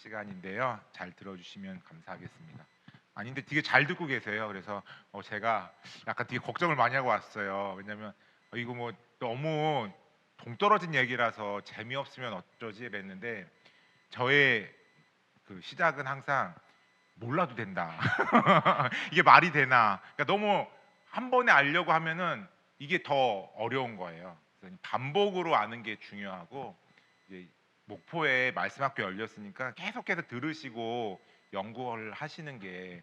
시간인데요. 잘 들어주시면 감사하겠습니다. 아닌데 되게 잘 듣고 계세요. 그래서 제가 약간 되게 걱정을 많이 하고 왔어요. 왜냐면 이거 뭐 너무 동떨어진 얘기라서 재미없으면 어쩌지 이랬는데 저의 그 시작은 항상 몰라도 된다. 이게 말이 되나? 그러니까 너무 한 번에 알려고 하면은 이게 더 어려운 거예요. 그래서 반복으로 아는 게 중요하고 이제 목포에 말씀학교 열렸으니까 계속해서 들으시고 연구를 하시는 게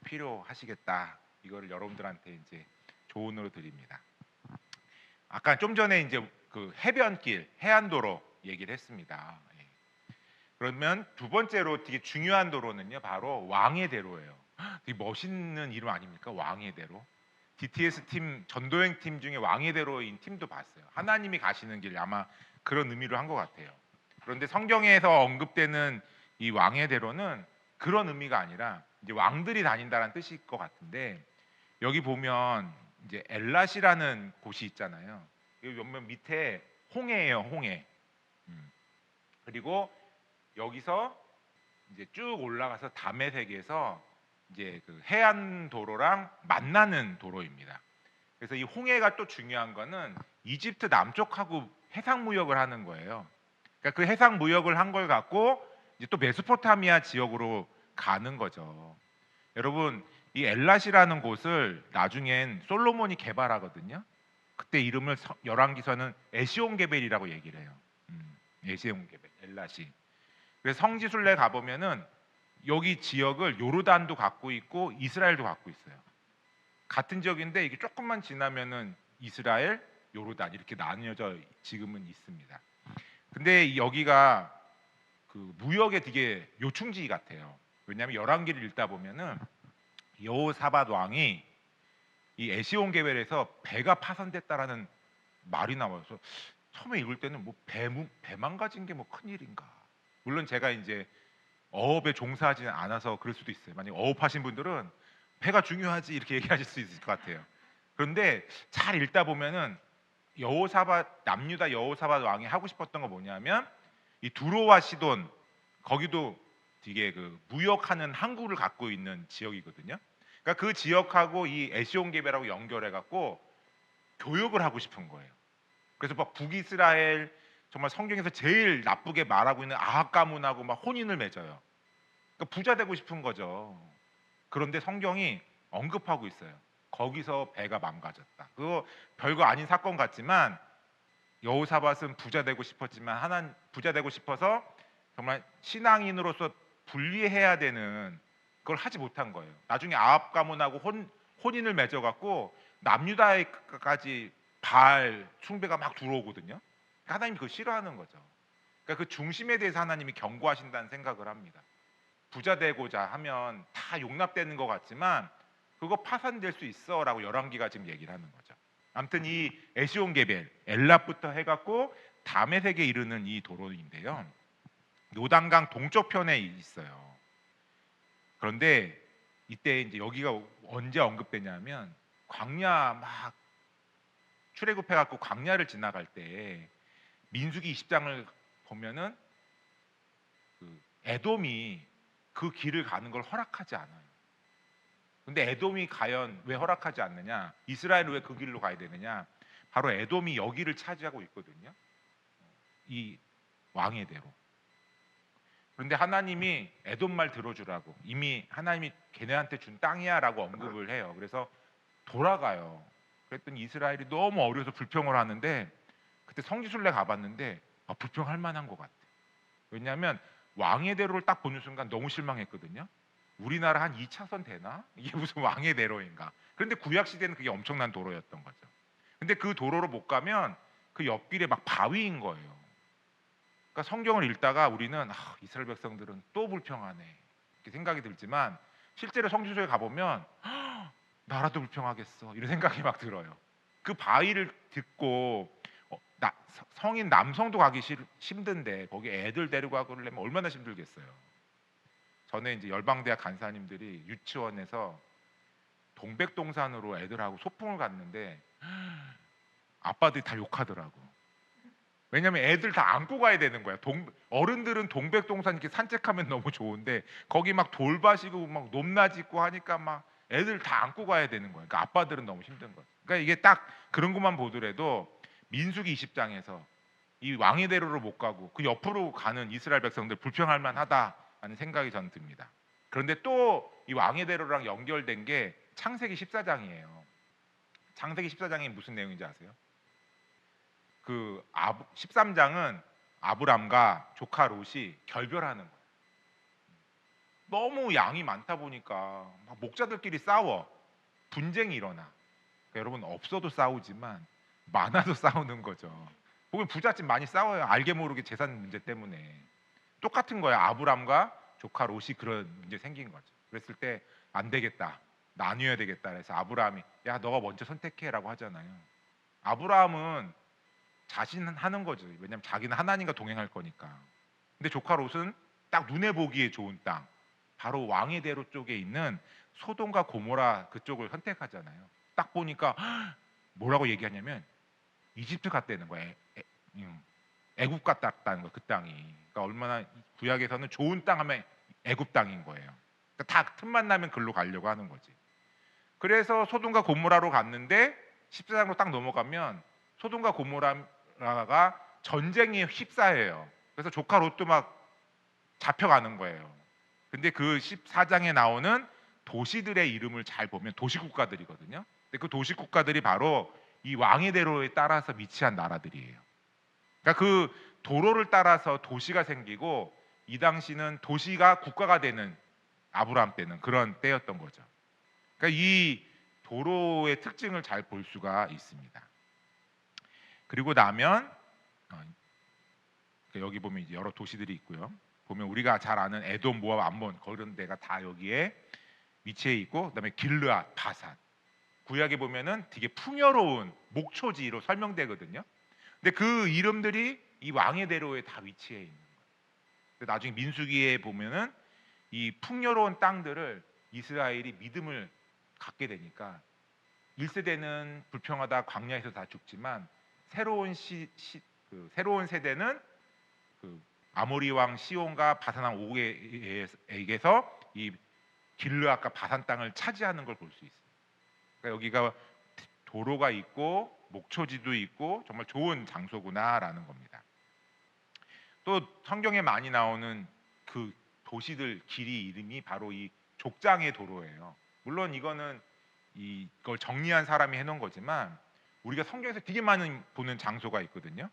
필요하시겠다. 이거를 여러분들한테 이제 조언으로 드립니다. 아까 좀 전에 이제 그 해변길, 해안도로 얘기를 했습니다. 예. 그러면 두 번째로 되게 중요한 도로는요, 바로 왕의 대로예요. 되게 멋있는 이름 아닙니까? 왕의 대로. DTS 팀 전도행 팀 중에 왕의 대로인 팀도 봤어요. 하나님이 가시는 길 아마 그런 의미로 한 것 같아요. 그런데 성경에서 언급되는 이 왕의 대로는 그런 의미가 아니라 이제 왕들이 다닌다는 뜻일 것 같은데 여기 보면 이제 엘랏이라는 곳이 있잖아요. 여기 보면 밑에 홍해예요, 홍해. 그리고 여기서 이제 쭉 올라가서 다메섹에서 이제 그 해안 도로랑 만나는 도로입니다. 그래서 이 홍해가 또 중요한 거는 이집트 남쪽하고 해상 무역을 하는 거예요. 그러니까 그 해상 무역을 한 걸 갖고 이제 또 메소포타미아 지역으로 가는 거죠. 여러분 이 엘랏이라는 곳을 나중엔 솔로몬이 개발하거든요. 그때 이름을 열왕기서는 에시온게벨이라고 얘기를 해요. 에시온게벨, 엘랏이. 그래서 성지순례 가보면은 여기 지역을 요르단도 갖고 있고 이스라엘도 갖고 있어요. 같은 지역인데 이게 조금만 지나면은 이스라엘, 요르단 이렇게 나뉘어져 지금은 있습니다. 근데 여기가 그 무역의 되게 요충지 같아요. 왜냐하면 열왕기를 읽다 보면은 여호사밧 왕이 이 에시온게벨에서 배가 파손됐다라는 말이 나와서 처음에 읽을 때는 뭐 배 망가진 게 뭐 큰일인가. 물론 제가 이제 어업에 종사하지는 않아서 그럴 수도 있어요. 만약 어업하신 분들은 배가 중요하지 이렇게 얘기하실 수 있을 것 같아요. 그런데 잘 읽다 보면은 여호사밧 남유다 여호사밧 왕이 하고 싶었던 거 뭐냐면 이 두로와 시돈 거기도 되게 그 무역하는 항구를 갖고 있는 지역이거든요. 그러니까 그 지역하고 이 에시온게벨하고 연결해 갖고 교역을 하고 싶은 거예요. 그래서 막 북이스라엘 정말 성경에서 제일 나쁘게 말하고 있는 아합 가문하고 막 혼인을 맺어요. 그러니까 부자 되고 싶은 거죠. 그런데 성경이 언급하고 있어요. 거기서 배가 망가졌다. 그거 별거 아닌 사건 같지만 여호사밧은 부자 되고 싶었지만 하나님 부자 되고 싶어서 정말 신앙인으로서 분리해야 되는 그걸 하지 못한 거예요. 나중에 아합 가문하고 혼인을 맺어갖고 남유다에까지 바알 숭배가 막 들어오거든요. 하나님이 그걸 싫어하는 거죠. 그러니까 그 중심에 대해서 하나님이 경고하신다는 생각을 합니다. 부자 되고자 하면 다 용납되는 것 같지만 그거 파산될 수 있어라고 열왕기가 지금 얘기를 하는 거죠. 아무튼 이 에시온게벨 엘랍부터 해갖고 다메섹에 이르는 이 도로인데요. 요단강 동쪽 편에 있어요. 그런데 이때 이제 여기가 언제 언급되냐면 광야 막 출애굽해갖고 광야를 지나갈 때 민수기 20장을 보면은 그 에돔이 그 길을 가는 걸 허락하지 않아요. 근데 에돔이 과연 왜 허락하지 않느냐? 이스라엘은 왜 그 길로 가야 되느냐? 바로 에돔이 여기를 차지하고 있거든요. 이 왕의 대로. 그런데 하나님이 에돔 말 들어주라고 이미 하나님이 걔네한테 준 땅이야라고 언급을 해요. 그래서 돌아가요. 그랬더니 이스라엘이 너무 어려서 불평을 하는데 그때 성지순례 가봤는데 불평할 만한 것 같아. 왜냐하면 왕의 대로를 딱 보는 순간 너무 실망했거든요. 우리나라 한 2차선 되나? 이게 무슨 왕의 대로인가? 그런데 구약 시대는 그게 엄청난 도로였던 거죠. 근데 그 도로로 못 가면 그 옆길에 막 바위인 거예요. 그러니까 성경을 읽다가 우리는 이스라엘 백성들은 또 불평하네 이렇게 생각이 들지만 실제로 성지순례 가보면 나라도 불평하겠어 이런 생각이 막 들어요. 그 바위를 듣고 성인 남성도 가기 힘든데 거기 애들 데리고 가려면 얼마나 힘들겠어요. 전에 이제 열방대학 간사님들이 유치원에서 동백동산으로 애들하고 소풍을 갔는데 아빠들이 다 욕하더라고. 왜냐면 애들 다 안고 가야 되는 거야. 어른들은 동백동산 이렇게 산책하면 너무 좋은데 거기 막 돌밭이고 막 높낮 있고 하니까 막 애들 다 안고 가야 되는 거야. 그러니까 아빠들은 너무 힘든 거야. 그러니까 이게 딱 그런 것만 보더라도 민수기 20장에서 이 왕의 대로를 못 가고 그 옆으로 가는 이스라엘 백성들 불평할 만하다라는 생각이 저는 듭니다. 그런데 또 이 왕의 대로랑 연결된 게 창세기 14장이에요. 창세기 14장이 무슨 내용인지 아세요? 그 13장은 아브람과 조카 롯이 결별하는 거예요. 너무 양이 많다 보니까 막 목자들끼리 싸워. 분쟁이 일어나. 그러니까 여러분 없어도 싸우지만 많아도 싸우는 거죠. 보면 부잣집 많이 싸워요. 알게 모르게 재산 문제 때문에. 똑같은 거예요. 아브람과 조카 롯이 그런 문제 생긴 거죠. 그랬을 때 안 되겠다. 나뉘어야 되겠다. 그래서 아브라함이 야 너가 먼저 선택해라고 하잖아요. 아브라함은 자신은 하는 거죠. 왜냐하면 자기는 하나님과 동행할 거니까. 근데 조카 롯은 딱 눈에 보기에 좋은 땅, 바로 왕의 대로 쪽에 있는 소돔과 고모라 그쪽을 선택하잖아요. 딱 보니까 뭐라고 얘기하냐면 이집트 같다는 거예요. 애굽 같다는 거, 그 땅이. 그러니까 얼마나 구약에서는 좋은 땅 하면 애굽 땅인 거예요. 그러니까 다 틈만 나면 글로 가려고 하는 거지. 그래서 소돔과 고모라로 갔는데 14장으로 딱 넘어가면 소돔과 고모라가 전쟁에 휩싸여요. 그래서 조카 롯도 막 잡혀가는 거예요. 근데 그 14장에 나오는 도시들의 이름을 잘 보면 도시국가들이거든요. 근데 그 도시국가들이 바로 이 왕의 대로에 따라서 위치한 나라들이에요. 그러니까 그 도로를 따라서 도시가 생기고 이 당시는 도시가 국가가 되는 아브라함 때는 그런 때였던 거죠. 그러니까 이 도로의 특징을 잘 볼 수가 있습니다. 그리고 나면 여기 보면 이제 여러 도시들이 있고요. 보면 우리가 잘 아는 에돔, 모압, 암몬 그런 데가 다 여기에 위치해 있고, 그다음에 길르앗, 바산. 구약에 보면은 되게 풍요로운 목초지로 설명되거든요. 근데 그 이름들이 이 왕의 대로에 다 위치해 있는 거예요. 근데 나중에 민수기에 보면은 이 풍요로운 땅들을 이스라엘이 믿음을 갖게 되니까 1세대는 불평하다 광야에서 다 죽지만 새로운 새로운 세대는 그 아모리 왕 시온과 바산 왕 오게에게서 이 길르앗과 바산 땅을 차지하는 걸 볼 수 있어요. 그러니까 여기가 도로가 있고 목초지도 있고 정말 좋은 장소구나라는 겁니다. 또 성경에 많이 나오는 그 도시들 길이 이름이 바로 이 족장의 도로예요. 물론 이거는 이걸 정리한 사람이 해놓은 거지만 우리가 성경에서 되게 많이 보는 장소가 있거든요.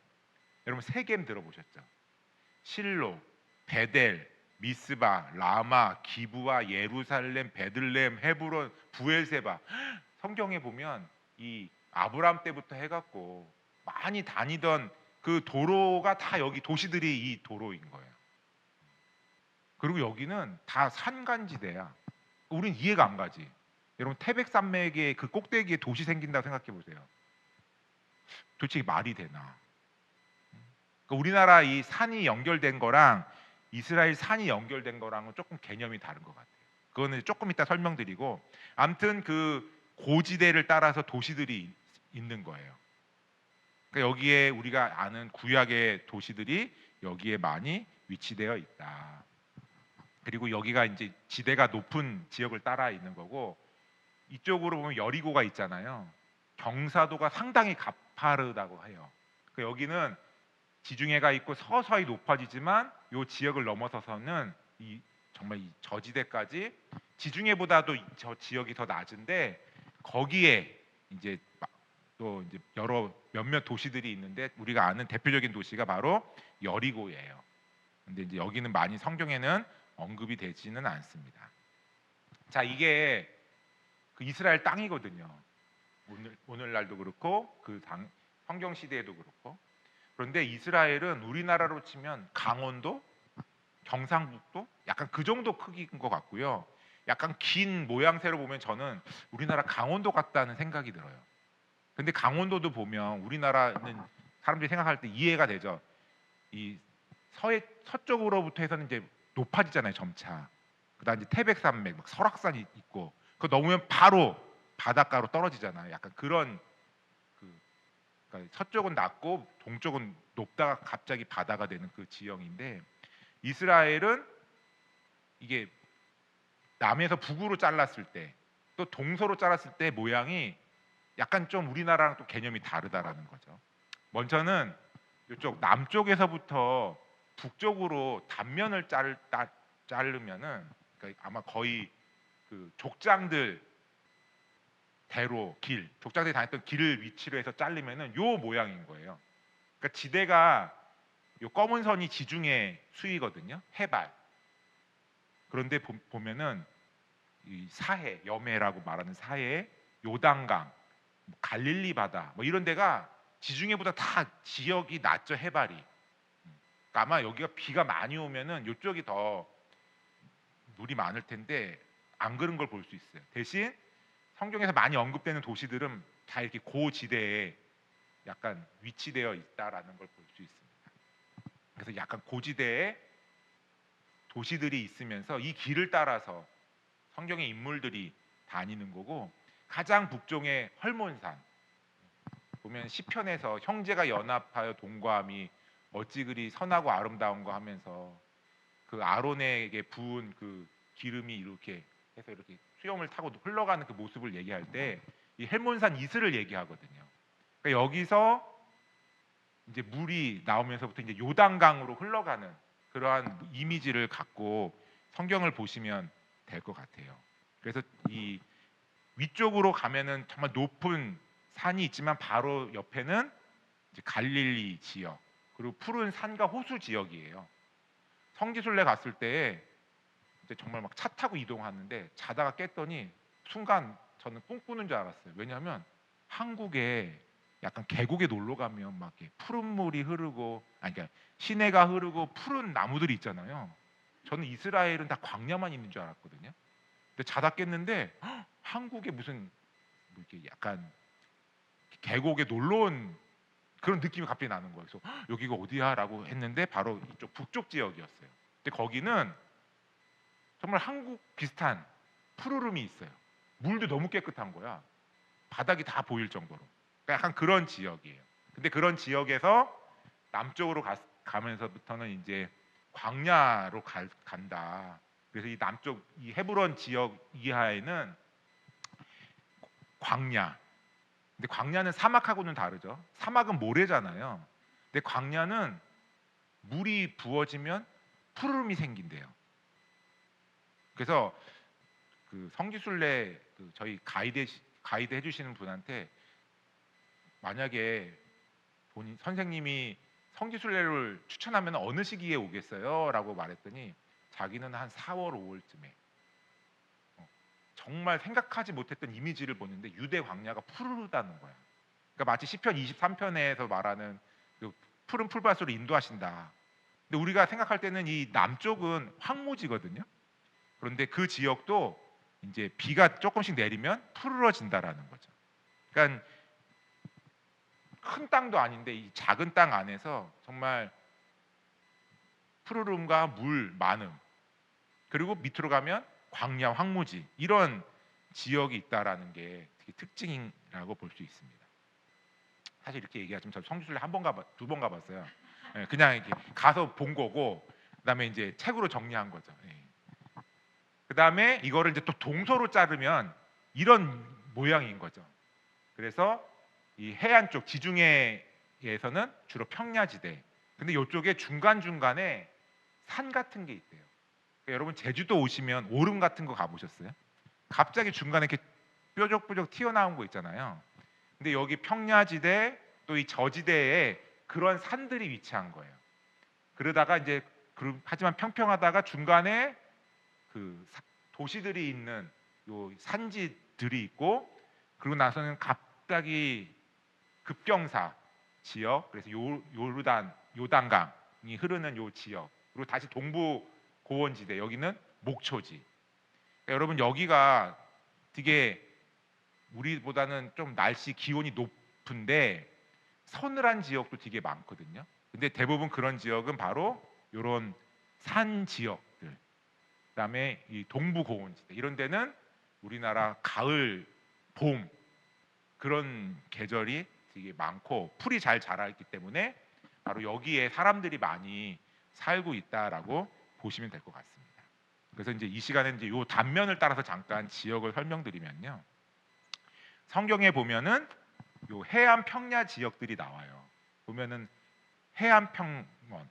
여러분 세겜 들어보셨죠? 실로, 베델, 미스바, 라마, 기브와 예루살렘, 베들레헴, 헤브론, 부엘세바. 성경에 보면 이 아브라함 때부터 해갖고 많이 다니던 그 도로가 다 여기 도시들이 이 도로인 거예요. 그리고 여기는 다 산간지대야. 우린 이해가 안 가지. 여러분 태백산맥의 그 꼭대기에 도시 생긴다고 생각해 보세요. 도대체 말이 되나? 그러니까 우리나라 이 산이 연결된 거랑 이스라엘 산이 연결된 거랑은 조금 개념이 다른 것 같아요. 그거는 조금 이따 설명드리고, 아무튼 그 고지대를 따라서 도시들이 있는 거예요. 그러니까 여기에 우리가 아는 구약의 도시들이 여기에 많이 위치되어 있다. 그리고 여기가 이제 지대가 높은 지역을 따라 있는 거고, 이쪽으로 보면 여리고가 있잖아요. 경사도가 상당히 가파르다고 해요. 그러니까 여기는 지중해가 있고 서서히 높아지지만 이 지역을 넘어서서는 이 정말 이 저지대까지, 지중해보다도 저 지역이 더 낮은데 거기에 이제 또 이제 여러 몇몇 도시들이 있는데 우리가 아는 대표적인 도시가 바로 여리고예요. 근데 이제 여기는 많이 성경에는 언급이 되지는 않습니다. 자, 이게 그 이스라엘 땅이거든요. 오늘날도 그렇고 그 성경 시대에도 그렇고. 그런데 이스라엘은 우리나라로 치면 강원도, 경상북도 약간 그 정도 크기인 것 같고요. 약간 긴 모양새로 보면 저는 우리나라 강원도 같다는 생각이 들어요. 근데 강원도도 보면 우리나라는 사람들이 생각할 때 이해가 되죠. 이 서쪽으로부터 해서는 이제 높아지잖아요, 점차. 그다음 이제 태백산맥, 막 설악산이 있고, 그거 넘으면 바로 바닷가로 떨어지잖아요. 약간 그런 그 그러니까 서쪽은 낮고 동쪽은 높다가 갑자기 바다가 되는 그 지형인데, 이스라엘은 이게 남에서 북으로 잘랐을 때 또 동서로 잘랐을 때 모양이 약간 좀 우리나라랑 또 개념이 다르다라는 거죠. 먼저는 이쪽 남쪽에서부터 북쪽으로 단면을 자르면은, 그러니까 아마 거의 그 족장들 대로 길, 족장들이 다녔던 길을 위치로 해서 자르면은 요 모양인 거예요. 그러니까 지대가 요 검은 선이 지중해 수위거든요. 해발. 그런데 보면은 이 사해, 여매라고 말하는 사해, 요단강, 뭐 갈릴리 바다, 뭐 이런 데가 지중해보다 다 지역이 낮죠, 해발이. 그러니까 아마 여기가 비가 많이 오면은 이쪽이 더 물이 많을 텐데 안 그런 걸 볼 수 있어요. 대신 성경에서 많이 언급되는 도시들은 다 이렇게 고지대에 약간 위치되어 있다라는 걸 볼 수 있습니다. 그래서 약간 고지대에 도시들이 있으면서 이 길을 따라서 성경의 인물들이 다니는 거고, 가장 북쪽의 헐몬산 보면 시편에서 형제가 연합하여 동거함이 어찌 그리 선하고 아름다운 거 하면서 그 아론에게 부은 그 기름이 이렇게 해서 이렇게 수염을 타고 흘러가는 그 모습을 얘기할 때 이 헬몬산 이슬을 얘기하거든요. 그러니까 여기서 이제 물이 나오면서부터 이제 요단강으로 흘러가는 그러한 이미지를 갖고 성경을 보시면 될 것 같아요. 그래서 이 위쪽으로 가면은 정말 높은 산이 있지만 바로 옆에는 이제 갈릴리 지역, 그리고 푸른 산과 호수 지역이에요. 성지순례 갔을 때 이제 정말 막 차 타고 이동하는데 자다가 깼더니 순간 저는 꿈꾸는 줄 알았어요. 왜냐하면 한국에 약간 계곡에 놀러 가면 막 이렇게 푸른 물이 흐르고, 아니 그러니까 시내가 흐르고 푸른 나무들이 있잖아요. 저는 이스라엘은 다 광야만 있는 줄 알았거든요. 근데 자다 깼는데 한국에 무슨 뭐 이렇게 약간 계곡에 놀러 온 그런 느낌이 갑자기 나는 거예요. 그래서 여기가 어디야라고 했는데 바로 이쪽 북쪽 지역이었어요. 근데 거기는 정말 한국 비슷한 푸르름이 있어요. 물도 너무 깨끗한 거야. 바닥이 다 보일 정도로. 그러니까 약간 그런 지역이에요. 근데 그런 지역에서 남쪽으로 가면서부터는 이제 광야로 간다. 그래서 이 남쪽 이 헤브론 지역 이하에는 광야. 근데 광야는 사막하고는 다르죠. 사막은 모래잖아요. 근데 광야는 물이 부어지면 푸르름이 생긴대요. 그래서 그 성지순례 그 저희 가이드 해주시는 분한테 만약에 본인 선생님이 성지순례를 추천하면 어느 시기에 오겠어요?라고 말했더니 자기는 한 4월, 5월쯤에 정말 생각하지 못했던 이미지를 보는데 유대 광야가 푸르르다는 거야. 그러니까 마치 시편 23편에서 말하는 그 푸른 풀밭으로 인도하신다. 근데 우리가 생각할 때는 이 남쪽은 황무지거든요. 그런데 그 지역도 이제 비가 조금씩 내리면 푸르러진다라는 거죠. 그러니까 큰 땅도 아닌데 이 작은 땅 안에서 정말 푸르름과 물 많음, 그리고 밑으로 가면 광야 황무지, 이런 지역이 있다라는 게 되게 특징이라고 볼 수 있습니다. 사실 이렇게 얘기하자면 저 성지순례 한 번 가봐, 2번 가봤어요. 예, 그냥 이렇게 가서 본 거고, 그다음에 이제 책으로 정리한 거죠. 예. 그다음에 이거를 이제 또 동서로 자르면 이런 모양인 거죠. 그래서 이 해안 쪽 지중해에서는 주로 평야지대. 근데 이쪽에 중간 중간에 산 같은 게 있대요. 그러니까 여러분 제주도 오시면 오름 같은 거 가보셨어요? 갑자기 중간에 이렇게 뾰족뾰족 튀어나온 거 있잖아요. 근데 여기 평야지대 또 이 저지대에 그런 산들이 위치한 거예요. 그러다가 이제 하지만 평평하다가 중간에 그 도시들이 있는 요 산지들이 있고, 그리고 나서는 갑자기 급경사 지역, 그래서 요단강이 흐르는 요 지역, 그리고 다시 동부 고원지대, 여기는 목초지. 그러니까 여러분 여기가 되게 우리보다는 좀 날씨 기온이 높은데 서늘한 지역도 되게 많거든요. 근데 대부분 그런 지역은 바로 이런 산 지역들, 그다음에 이 동부 고원지대, 이런 데는 우리나라 가을, 봄 그런 계절이 되게 많고 풀이 잘 자라있기 때문에 바로 여기에 사람들이 많이 살고 있다라고 보시면 될 것 같습니다. 그래서 이제 이 시간에 이제 요 단면을 따라서 잠깐 지역을 설명드리면요. 성경에 보면은 요 해안 평야 지역들이 나와요. 보면은 해안 평원,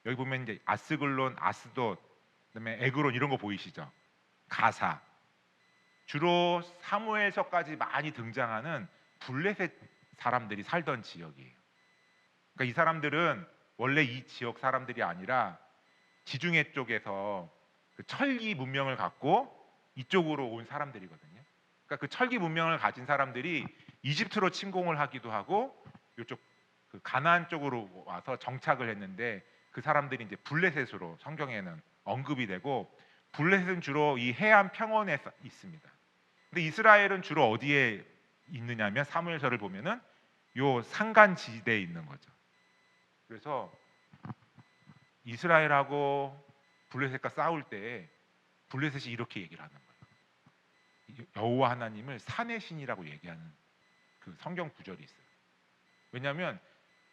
여기 보면 이제 아스글론, 아스돗, 그다음에 에그론 이런 거 보이시죠? 가사. 주로 사무엘서까지 많이 등장하는 블레셋 사람들이 살던 지역이에요. 그러니까 이 사람들은 원래 이 지역 사람들이 아니라 지중해 쪽에서 그 철기 문명을 갖고 이쪽으로 온 사람들이거든요. 그러니까 그 철기 문명을 가진 사람들이 이집트로 침공을 하기도 하고 이쪽 그 가나안 쪽으로 와서 정착을 했는데 그 사람들이 이제 블레셋으로 성경에는 언급이 되고 블레셋은 주로 이 해안 평원에 있습니다. 근데 이스라엘은 주로 어디에 있느냐면 사무엘서를 보면은 요 산간지대에 있는 거죠. 그래서 이스라엘하고 블레셋과 싸울 때 블레셋이 이렇게 얘기를 하는 거예요. 여호와 하나님을 산의 신이라고 얘기하는 그 성경 구절이 있어요. 왜냐하면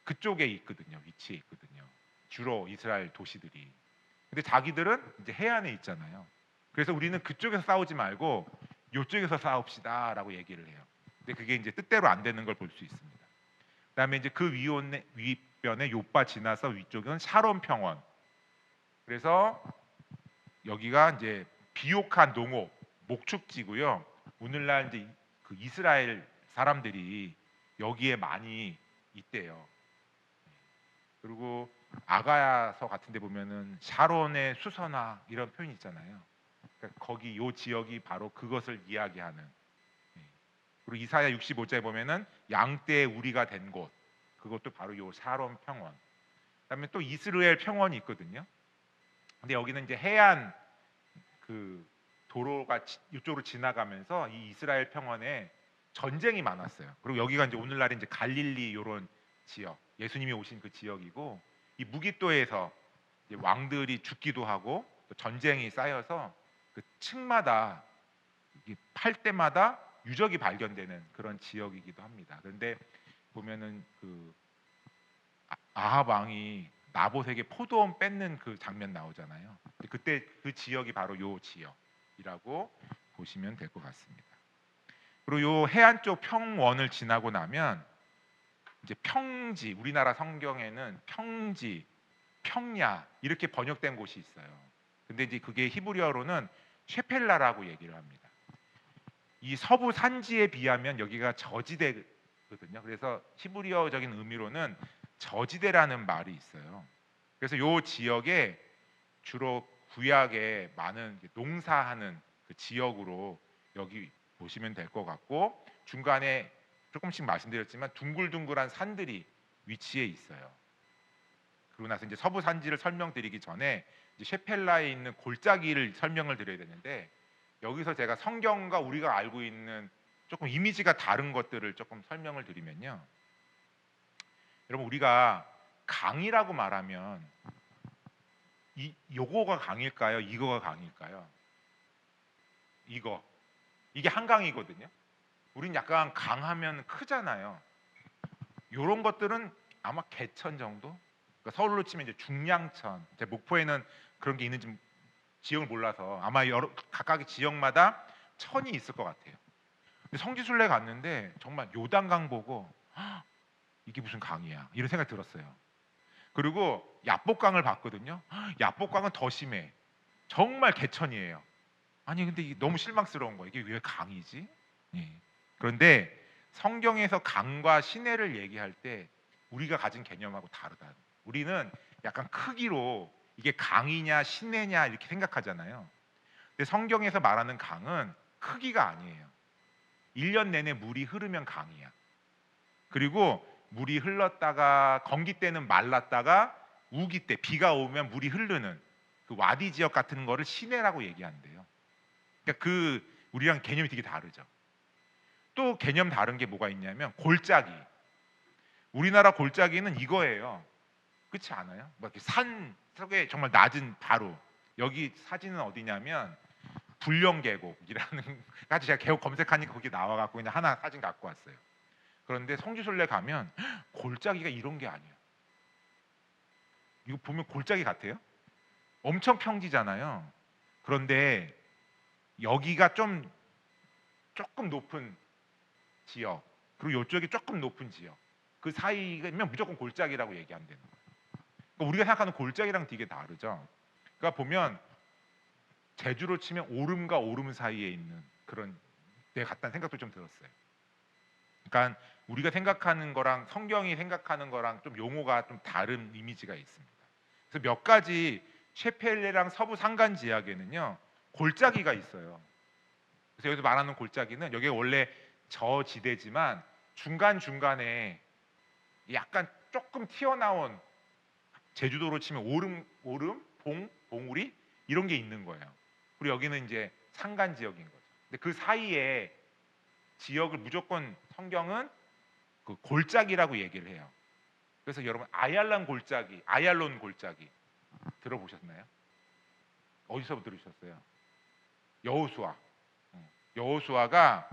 그쪽에 있거든요. 위치에 있거든요. 주로 이스라엘 도시들이. 근데 자기들은 이제 해안에 있잖아요. 그래서 우리는 그쪽에서 싸우지 말고 이쪽에서 싸웁시다라고 얘기를 해요. 근데 그게 이제 뜻대로 안 되는 걸 볼 수 있습니다. 그다음에 이제 그 위변에 요빠 지나서 위쪽은 샤론 평원. 그래서 여기가 이제 비옥한 농업 목축지고요. 오늘날 이제 그 이스라엘 사람들이 여기에 많이 있대요. 그리고 아가야서 같은 데 보면은 샤론의 수선화 이런 표현이 있잖아요. 그러니까 거기 요 지역이 바로 그것을 이야기하는. 그리고 이사야 65장에 보면은 양떼의 우리가 된 곳. 그것도 바로 요 샤론 평원. 그다음에 또 이스라엘 평원이 있거든요. 근데 여기는 이제 해안 그 도로가 이쪽으로 지나가면서 이 이스라엘 평원에 전쟁이 많았어요. 그리고 여기가 이제 오늘날 이제 갈릴리 요런 지역, 예수님이 오신 그 지역이고 이 무기또에서 이제 왕들이 죽기도 하고 또 전쟁이 쌓여서 그 층마다 팔 때마다 유적이 발견되는 그런 지역이기도 합니다. 그런데 보면은 그 아합 왕이 나봇에게 포도원 뺏는 그 장면 나오잖아요. 그때 그 지역이 바로 요 지역이라고 보시면 될 것 같습니다. 그리고 요 해안 쪽 평원을 지나고 나면 이제 평지, 우리나라 성경에는 평지, 평야 이렇게 번역된 곳이 있어요. 근데 이제 그게 히브리어로는 쉐펠라라고 얘기를 합니다. 이 서부 산지에 비하면 여기가 저지대거든요. 그래서 히브리어적인 의미로는 저지대라는 말이 있어요. 그래서 요 지역에 주로 구약에 많은 농사하는 그 지역으로 여기 보시면 될 것 같고 중간에 조금씩 말씀드렸지만 둥글둥글한 산들이 위치해 있어요. 그러고 나서 이제 서부 산지를 설명드리기 전에 이제 셰펠라에 있는 골짜기를 설명을 드려야 되는데 여기서 제가 성경과 우리가 알고 있는 조금 이미지가 다른 것들을 조금 설명을 드리면요. 여러분 우리가 강이라고 말하면 요거가 강일까요? 이거가 강일까요? 이게 한강이거든요. 우린 약간 강하면 크잖아요. 요런 것들은 아마 개천 정도? 그러니까 서울로 치면 이제 중량천. 제 목포에는 그런 게 있는지 지역을 몰라서 아마 여러 각각의 지역마다 천이 있을 것 같아요. 근데 성지순례 갔는데 정말 요단강 보고 이게 무슨 강이야 이런 생각이 들었어요. 그리고 야복강을 봤거든요. 야복강은 더 심해. 정말 개천이에요. 아니 근데 이게 너무 실망스러운 거예요. 이게 왜 강이지? 예. 그런데 성경에서 강과 시내를 얘기할 때 우리가 가진 개념하고 다르다. 우리는 약간 크기로 이게 강이냐 시내냐 이렇게 생각하잖아요. 근데 성경에서 말하는 강은 크기가 아니에요. 1년 내내 물이 흐르면 강이야. 그리고 물이 흘렀다가 건기 때는 말랐다가 우기 때 비가 오면 물이 흐르는 그 와디 지역 같은 거를 시내라고 얘기한대요. 그러니까 그 우리랑 개념이 되게 다르죠. 또 개념 다른 게 뭐가 있냐면 골짜기. 우리나라 골짜기는 이거예요. 그렇지 않아요? 뭐 이렇게 산 속에 정말 낮은 바로 여기 사진은 어디냐면 불령계곡이라는 까지 제가 계속 검색하니까 거기 나와갖고 그냥 하나 사진 갖고 왔어요. 그런데 성지순례 가면 골짜기가 이런 게 아니에요. 이거 보면 골짜기 같아요. 엄청 평지잖아요. 그런데 여기가 조금 높은 지역, 그리고 이쪽이 조금 높은 지역, 그 사이면 무조건 골짜기라고 얘기 안 되는 거예요. 그러니까 우리가 생각하는 골짜기랑 되게 다르죠. 그러니까 보면 제주로 치면 오름과 오름 사이에 있는 그런 데 같다는 생각도 좀 들었어요. 그러니까 우리가 생각하는 거랑 성경이 생각하는 거랑 좀 용어가 좀 다른 이미지가 있습니다. 그래서 몇 가지 셰펠레랑 서부 산간 지역에는요 골짜기가 있어요. 그래서 여기서 말하는 골짜기는 여기 원래 저지대지만 중간 중간에 약간 조금 튀어나온, 제주도로 치면 오름, 봉우리 이런 게 있는 거예요. 그리고 여기는 이제 산간 지역인 거죠. 근데 그 사이에 지역을 무조건 성경은 그 골짜기라고 얘기를 해요. 그래서 여러분 아얄론 골짜기 들어보셨나요? 어디서 들으셨어요? 여호수아. 여호수아가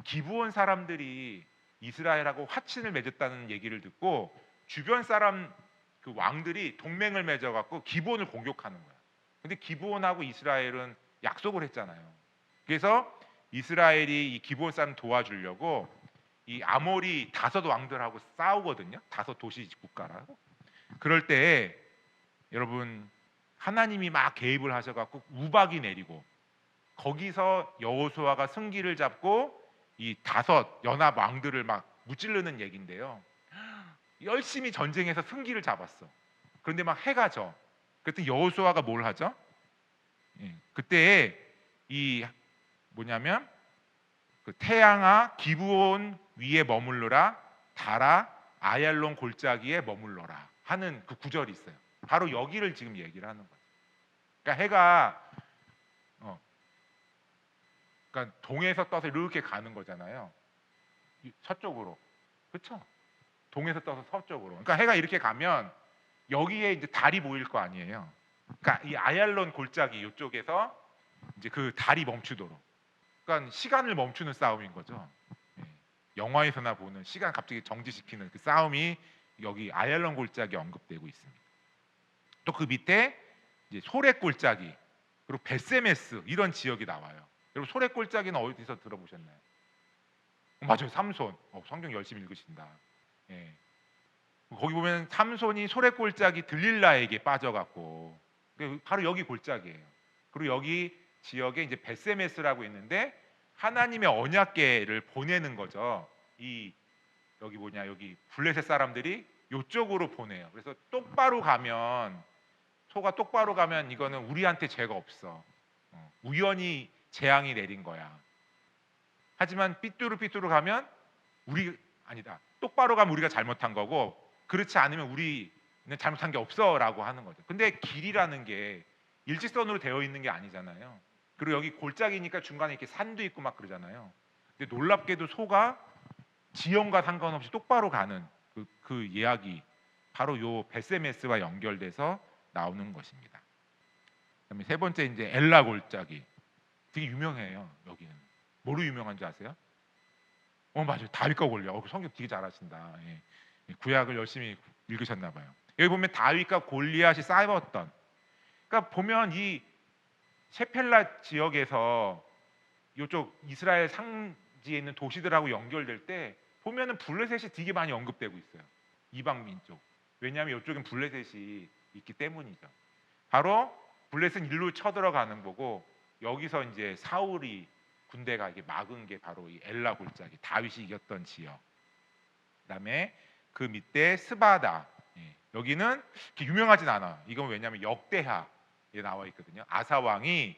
기브온 사람들이 이스라엘하고 화친을 맺었다는 얘기를 듣고 주변 사람 그 왕들이 동맹을 맺어갖고 기브온을 공격하는 거야. 근데 기브온하고 이스라엘은 약속을 했잖아요. 그래서 이스라엘이 이 기브온 사람 도와주려고 이 아모리 5 왕들하고 싸우거든요. 5 도시 국가라고. 그럴 때 여러분 하나님이 막 개입을 하셔갖고 우박이 내리고 거기서 여호수아가 승기를 잡고 이 5 연합 왕들을 막 무찌르는 얘긴데요. 열심히 전쟁해서 승기를 잡았어. 그런데 막 해가 져. 그때 여호수아가 뭘 하죠? 그때 이 뭐냐면 그 태양아 기브온 위에 머물러라, 달아 아얄론 골짜기에 머물러라 하는 그 구절이 있어요. 바로 여기를 지금 얘기를 하는 거예요. 그러니까 해가 그러니까 동에서 떠서 이렇게 가는 거잖아요. 서쪽으로. 그렇죠? 동에서 떠서 서쪽으로. 그러니까 해가 이렇게 가면 여기에 이제 달이 보일 거 아니에요. 그러니까 이 아얄론 골짜기 이쪽에서 이제 그 달이 멈추도록. 그러니까 시간을 멈추는 싸움인 거죠. 영화에서나 보는 시간 갑자기 정지시키는 그 싸움이 여기 아얄론 골짜기에 언급되고 있습니다. 또 그 밑에 이제 소렛 골짜기 그리고 베세메스 이런 지역이 나와요. 여러분 소렛 골짜기는 어디서 들어보셨나요? 맞아요, 삼손. 성경 열심히 읽으신다. 예. 거기 보면 삼손이 소렛 골짜기 들릴라에게 빠져갖고 바로 여기 골짜기예요. 그리고 여기 지역에 이제 베세메스라고 있는데 하나님의 언약궤를 보내는 거죠. 이 여기 뭐냐 여기 블레셋 사람들이 이쪽으로 보내요. 그래서 똑바로 가면 소가 똑바로 가면 이거는 우리한테 죄가 없어. 우연히 재앙이 내린 거야. 하지만 삐뚤어 가면 우리 아니다. 똑바로 가면 우리가 잘못한 거고 그렇지 않으면 우리는 잘못한 게 없어라고 하는 거죠. 근데 길이라는 게 일직선으로 되어 있는 게 아니잖아요. 그리고 여기 골짜기니까 중간에 이렇게 산도 있고 막 그러잖아요. 근데 놀랍게도 소가 지형과 상관없이 똑바로 가는 그 이야기 바로 요 베세메스와 연결돼서 나오는 것입니다. 그다음에 세 번째 이제 엘라 골짜기 되게 유명해요. 여기는 뭐로 유명한지 아세요? 맞아요. 다윗과 골리앗. 성경 되게 잘하신다. 예. 구약을 열심히 읽으셨나 봐요. 여기 보면 다윗과 골리앗이 싸웠던. 그러니까 보면 이 셰펠라 지역에서 이쪽 이스라엘 상지에 있는 도시들하고 연결될 때 보면은 블레셋이 되게 많이 언급되고 있어요. 이방 민족. 왜냐하면 이쪽엔 블레셋이 있기 때문이죠. 바로 블레셋은 일로 쳐들어가는 거고 여기서 이제 사울이 군대가 이게 막은 게 바로 이 엘라 골짜기, 다윗이 이겼던 지역. 그다음에 그 밑에 스바다. 여기는 이렇게 유명하진 않아. 이건 왜냐하면 역대하에 나와 있거든요. 아사 왕이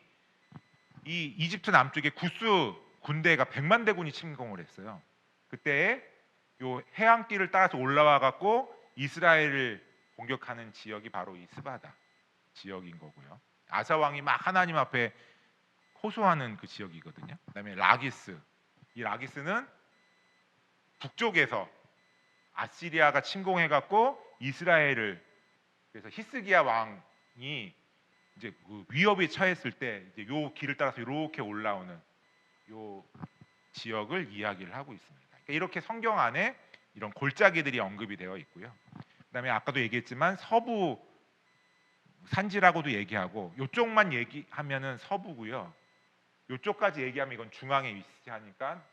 이 이집트 남쪽에 구스 군대가 100만 대군이 침공을 했어요. 그때 요 해안길을 따라서 올라와 갖고 이스라엘을 공격하는 지역이 바로 이 스바다 지역인 거고요. 아사 왕이 막 하나님 앞에 호소하는 그 지역이거든요. 그다음에 라기스. 이 라기스는 북쪽에서 아시리아가 침공해 갖고 이스라엘을 그래서 히스기야 왕이 이제 그 위협에 처했을 때 이제 요 길을 따라서 이렇게 올라오는 요 지역을 이야기를 하고 있습니다. 그러니까 이렇게 성경 안에 이런 골짜기들이 언급이 되어 있고요. 그다음에 아까도 얘기했지만 서부 산지라고도 얘기하고 이쪽만 얘기하면은 서부고요. 이쪽까지 얘기하면 이건 중앙에 위치하니까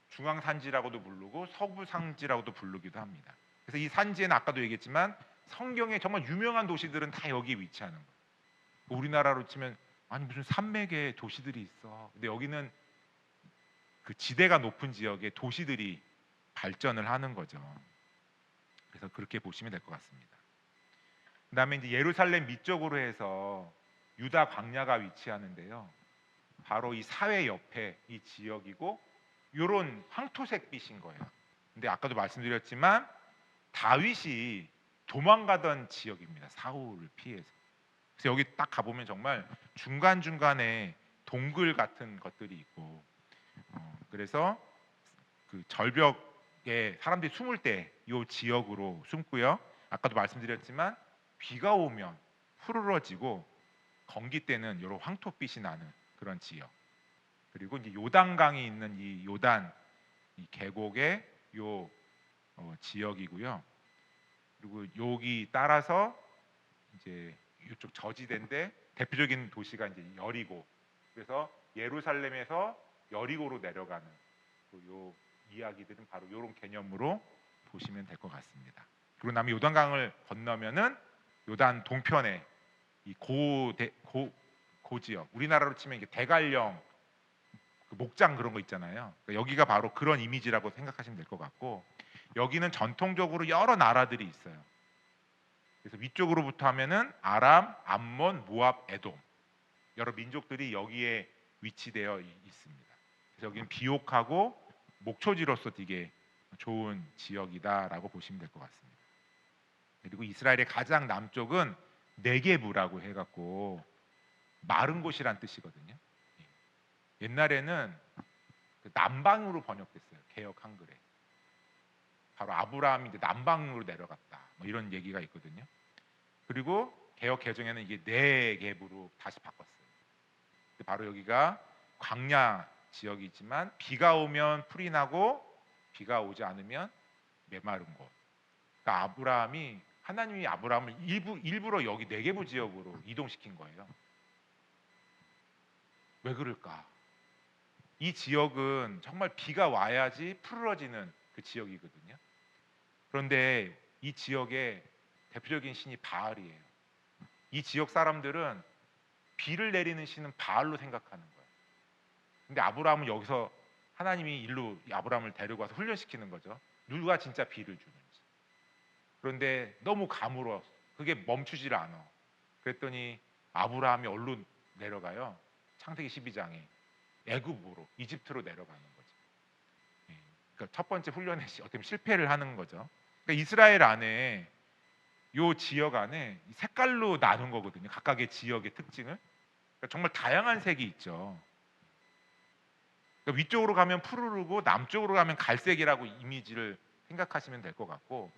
중앙 산지라고도 부르고 서부 산지라고도 부르기도 합니다. 그래서 이 산지에는 아까도 얘기했지만 성경에 정말 유명한 도시들은 다 여기에 위치하는 거예요. 우리나라로 치면 아니 무슨 산맥에 도시들이 있어. 근데 여기는 그 지대가 높은 지역에 도시들이 발전을 하는 거죠. 그래서 그렇게 보시면 될 것 같습니다. 그다음에 이제 예루살렘 밑쪽으로 해서 유다 광야가 위치하는데요. 바로 이 사회 옆에 이 지역이고 요런 황토색 빛인 거예요. 근데 아까도 말씀드렸지만 다윗이 도망가던 지역입니다. 사울을 피해서. 그래서 여기 딱 가보면 정말 중간중간에 동굴 같은 것들이 있고 그래서 그 절벽에 사람들이 숨을 때 이 지역으로 숨고요. 아까도 말씀드렸지만 비가 오면 푸르러지고 건기 때는 이런 황토빛이 나는 그런 지역. 그리고 이제 요단강이 있는 이 요단 이 계곡의 요 지역이고요. 그리고 여기 따라서 이제 이쪽 저지대인데 대표적인 도시가 이제 여리고. 그래서 예루살렘에서 여리고로 내려가는 요 이야기들은 바로 이런 개념으로 보시면 될 것 같습니다. 그리고 남이 요단강을 건너면은 요단 동편에 이 고지역 우리나라로 치면 이게 대관령 그 목장 그런 거 있잖아요. 그러니까 여기가 바로 그런 이미지라고 생각하시면 될 것 같고 여기는 전통적으로 여러 나라들이 있어요. 그래서 위쪽으로부터 하면은 아람, 암몬, 모압, 에돔 여러 민족들이 여기에 위치되어 있습니다. 그래서 여기는 비옥하고 목초지로서 되게 좋은 지역이다라고 보시면 될 것 같습니다. 그리고 이스라엘의 가장 남쪽은 네게부라고 해갖고 마른 곳이란 뜻이거든요. 옛날에는 그 남방으로 번역됐어요. 개역 한글에. 바로 아브라함이 이제 남방으로 내려갔다. 뭐 이런 얘기가 있거든요. 그리고 개역 개정에는 이게 네게부로 다시 바꿨어요. 바로 여기가 광야 지역이지만 비가 오면 풀이 나고 비가 오지 않으면 메마른 곳. 그러니까 하나님이 아브라함을 일부러 여기 네게부 지역으로 이동시킨 거예요. 왜 그럴까? 이 지역은 정말 비가 와야지 푸르러지는 그 지역이거든요. 그런데 이 지역의 대표적인 신이 바알이에요. 이 지역 사람들은 비를 내리는 신은 바알로 생각하는 거예요. 근데 아브라함은 여기서 하나님이 일로 아브라함을 데리고 와서 훈련시키는 거죠. 누가 진짜 비를 주는지. 그런데 너무 가물어. 그게 멈추질 않아. 그랬더니 아브라함이 어디로 내려가요? 창세기 12장에 애굽으로 이집트로 내려가는 거죠. 그러니까 첫 번째 훈련에 어떻게 보면 실패를 하는 거죠. 그러니까 이스라엘 안에 요 지역 안에 색깔로 나눈 거거든요. 각각의 지역의 특징을. 그러니까 정말 다양한 색이 있죠. 그러니까 위쪽으로 가면 푸르르고 남쪽으로 가면 갈색이라고 이미지를 생각하시면 될 것 같고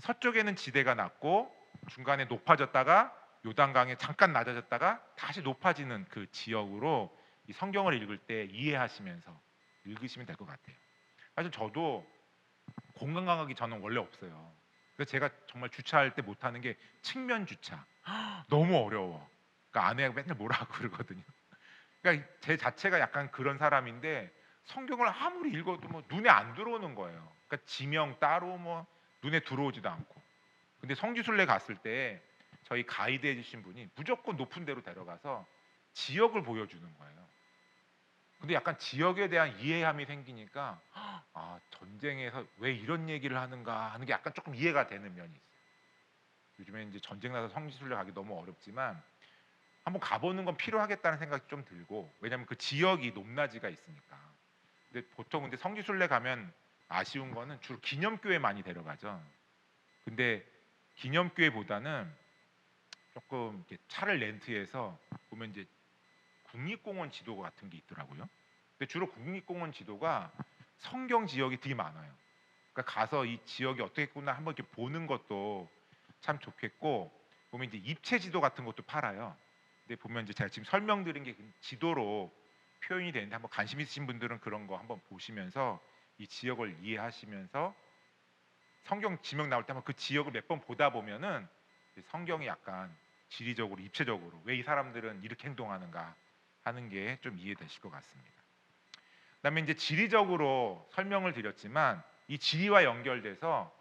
서쪽에는 지대가 낮고 중간에 높아졌다가 요단강에 잠깐 낮아졌다가 다시 높아지는 그 지역으로 이 성경을 읽을 때 이해하시면서 읽으시면 될 것 같아요. 사실 저도 공간 감각이 저는 원래 없어요. 그래서 제가 정말 주차할 때 못하는 게 측면 주차. 너무 어려워. 그러니까 아내가 맨날 뭐라고 그러거든요. 그러니까 제 자체가 약간 그런 사람인데 성경을 아무리 읽어도 뭐 눈에 안 들어오는 거예요. 그러니까 지명 따로 뭐 눈에 들어오지도 않고. 근데 성지순례 갔을 때 저희 가이드 해주신 분이 무조건 높은 데로 데려가서 지역을 보여주는 거예요. 근데 약간 지역에 대한 이해함이 생기니까 아 전쟁에서 왜 이런 얘기를 하는가 하는 게 약간 조금 이해가 되는 면이 있어요. 요즘에 이제 전쟁 나서 성지순례 가기 너무 어렵지만 한번 가보는 건 필요하겠다는 생각이 좀 들고 왜냐하면 그 지역이 높낮이가 있으니까. 근데 보통 근데 성지순례 가면 아쉬운 거는 주로 기념교회 많이 데려가죠. 근데 기념교회보다는 조금 이렇게 차를 렌트해서 보면 이제 국립공원 지도 같은 게 있더라고요. 근데 주로 국립공원 지도가 성경 지역이 되게 많아요. 그러니까 가서 이 지역이 어떻게 있구나 한번 이렇게 보는 것도 참 좋겠고 보면 이제 입체 지도 같은 것도 팔아요. 근데 보면 이제 제가 지금 설명드린 게 지도로 표현이 되는데 한번 관심 있으신 분들은 그런 거 한번 보시면서 이 지역을 이해하시면서 성경 지명 나올 때 한번 그 지역을 몇 번 보다 보면은 성경이 약간 지리적으로 입체적으로 왜 이 사람들은 이렇게 행동하는가 하는 게 좀 이해되실 것 같습니다. 그다음에 이제 지리적으로 설명을 드렸지만 이 지리와 연결돼서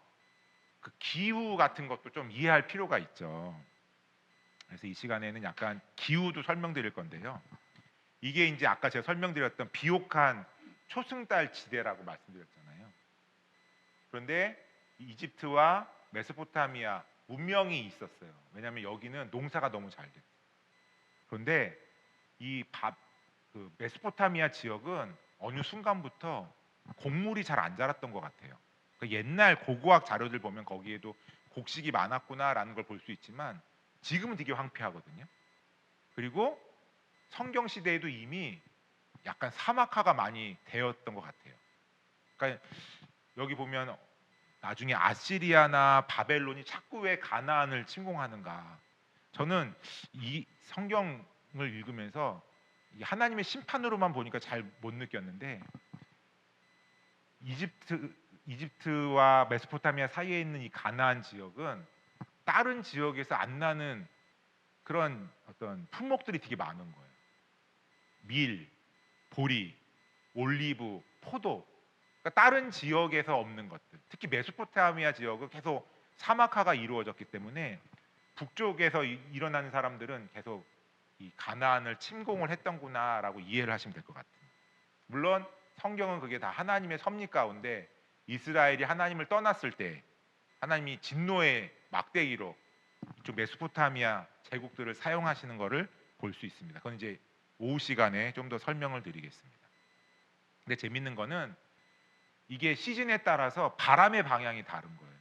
그 기후 같은 것도 좀 이해할 필요가 있죠. 그래서 이 시간에는 약간 기후도 설명드릴 건데요. 이게 이제 아까 제가 설명드렸던 비옥한 초승달 지대라고 말씀드렸잖아요. 그런데 이집트와 메소포타미아 문명이 있었어요. 왜냐하면 여기는 농사가 너무 잘 됐어요. 그런데 그 메소포타미아 지역은 어느 순간부터 곡물이 잘 안 자랐던 것 같아요. 그 옛날 고고학 자료들 보면 거기에도 곡식이 많았구나라는 걸 볼 수 있지만 지금은 되게 황폐하거든요. 그리고 성경 시대에도 이미 약간 사막화가 많이 되었던 것 같아요. 그러니까 여기 보면 나중에 아시리아나 바벨론이 자꾸 왜 가나안을 침공하는가? 저는 이 성경을 읽으면서 하나님의 심판으로만 보니까 잘 못 느꼈는데 이집트와 메소포타미아 사이에 있는 이 가나안 지역은 다른 지역에서 안 나는 그런 어떤 품목들이 되게 많은 거예요. 밀, 보리, 올리브, 포도. 그러니까 다른 지역에서 없는 것들. 특히 메소포타미아 지역은 계속 사막화가 이루어졌기 때문에 북쪽에서 일어나는 사람들은 계속 이 가나안을 침공을 했던구나라고 이해를 하시면 될 것 같아요. 물론 성경은 그게 다 하나님의 섭리 가운데 이스라엘이 하나님을 떠났을 때 하나님이 진노의 막대기로 이쪽 메소포타미아 제국들을 사용하시는 것을 볼 수 있습니다. 그건 이제 오후 시간에 좀 더 설명을 드리겠습니다. 근데 재밌는 거는 이게 시즌에 따라서 바람의 방향이 다른 거예요.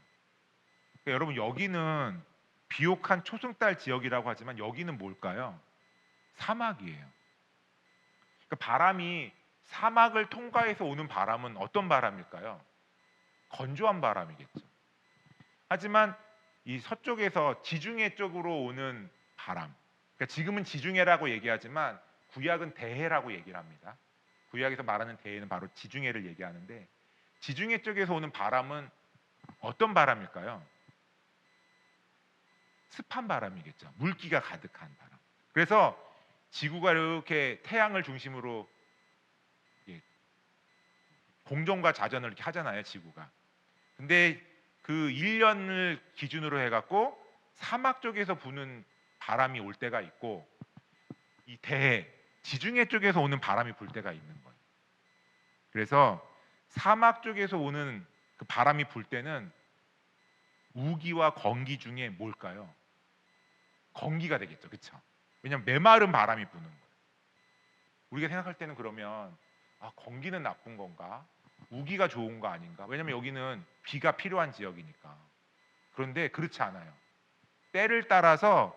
그러니까 여러분 여기는 비옥한 초승달 지역이라고 하지만 여기는 뭘까요? 사막이에요. 그러니까 바람이 사막을 통과해서 오는 바람은 어떤 바람일까요? 건조한 바람이겠죠. 하지만 이 서쪽에서 지중해 쪽으로 오는 바람. 그러니까 지금은 지중해라고 얘기하지만 구약은 대해라고 얘기를 합니다. 구약에서 말하는 대해는 바로 지중해를 얘기하는데 지중해 쪽에서 오는 바람은 어떤 바람일까요? 습한 바람이겠죠. 물기가 가득한 바람. 그래서 지구가 이렇게 태양을 중심으로 공전과 자전을 이렇게 하잖아요, 지구가. 근데 그 1년을 기준으로 해갖고 사막 쪽에서 부는 바람이 올 때가 있고 이 대해 지중해 쪽에서 오는 바람이 불 때가 있는 거예요. 그래서 사막 쪽에서 오는 그 바람이 불 때는 우기와 건기 중에 뭘까요? 건기가 되겠죠, 그렇죠? 왜냐하면 메마른 바람이 부는 거예요. 우리가 생각할 때는 그러면 건기는 나쁜 건가? 우기가 좋은 거 아닌가? 왜냐하면 여기는 비가 필요한 지역이니까. 그런데 그렇지 않아요. 때를 따라서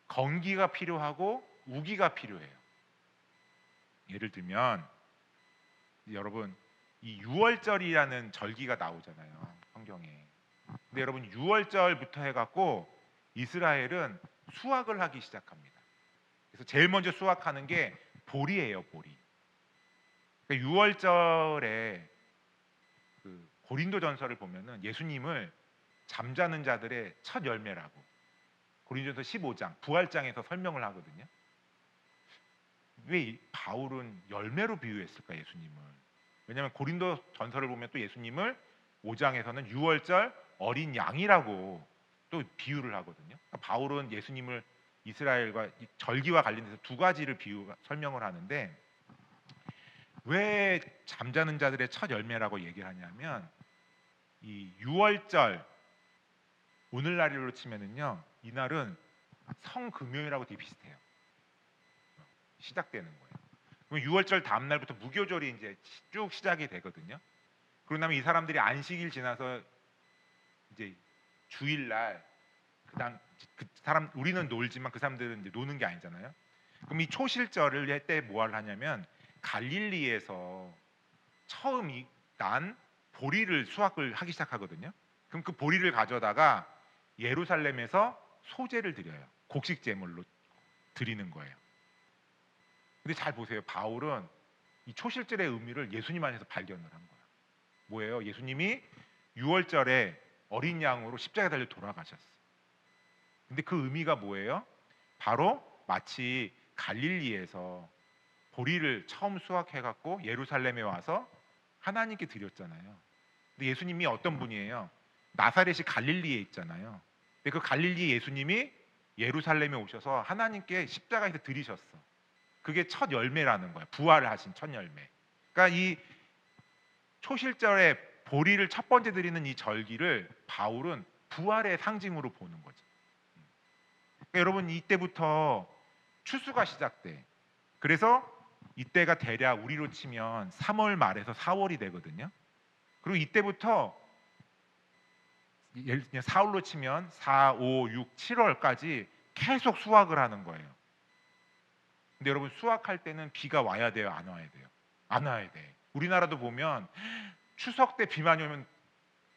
건기가 필요하고 우기가 필요해요. 예를 들면 여러분 이 6월절이라는 절기가 나오잖아요, 성경에. 근데 여러분 6월절부터 해갖고 이스라엘은 수확을 하기 시작합니다. 그래서 제일 먼저 수확하는 게 보리예요, 보리. 그러니까 6월절에 그 고린도전서를 보면은 예수님을 잠자는 자들의 첫 열매라고 고린도전서 15장 부활장에서 설명을 하거든요. 왜 바울은 열매로 비유했을까 예수님을? 왜냐하면 고린도 전서를 보면 또 예수님을 5장에서는 6월절 어린 양이라고 또 비유를 하거든요. 그러니까 바울은 예수님을 이스라엘과 절기와 관련해서 두 가지를 설명을 하는데 왜 잠자는 자들의 첫 열매라고 얘기를 하냐면 이 6월절 오늘날로 치면은요 이날은 성금요일하고 되게 비슷해요. 시작되는 거예요. 그럼 6월절 다음 날부터 무교절이 이제 쭉 시작이 되거든요. 그러고 나면 이 사람들이 안식일 지나서 이제 주일날 그다음 그 사람 우리는 놀지만 그 사람들은 이제 노는 게 아니잖아요. 그럼 이 초실절을 할 때 뭘 하냐면 갈릴리에서 처음 난 보리를 수확을 하기 시작하거든요. 그럼 그 보리를 가져다가 예루살렘에서 소제를 드려요. 곡식 제물로 드리는 거예요. 근데 잘 보세요. 바울은 이 초실절의 의미를 예수님 안에서 발견을 한 거예요. 뭐예요? 예수님이 6월절에 어린 양으로 십자가에 달려 돌아가셨어. 근데 그 의미가 뭐예요? 바로 마치 갈릴리에서 보리를 처음 수확해갖고 예루살렘에 와서 하나님께 드렸잖아요. 근데 예수님이 어떤 분이에요? 나사렛이 갈릴리에 있잖아요. 근데 그 갈릴리 예수님이 예루살렘에 오셔서 하나님께 십자가에서 드리셨어. 그게 첫 열매라는 거야. 부활을 하신 첫 열매. 그러니까 이 초실절에 보리를 첫 번째 드리는 이 절기를 바울은 부활의 상징으로 보는 거죠. 그러니까 여러분 이때부터 추수가 시작돼. 그래서 이때가 대략 우리로 치면 3월 말에서 4월이 되거든요. 그리고 이때부터 예를 들면 4월로 치면 4, 5, 6, 7월까지 계속 수확을 하는 거예요. 근데 여러분 수확할 때는 비가 와야 돼요, 안 와야 돼요? 안 와야 돼. 우리나라도 보면 추석 때 비만 오면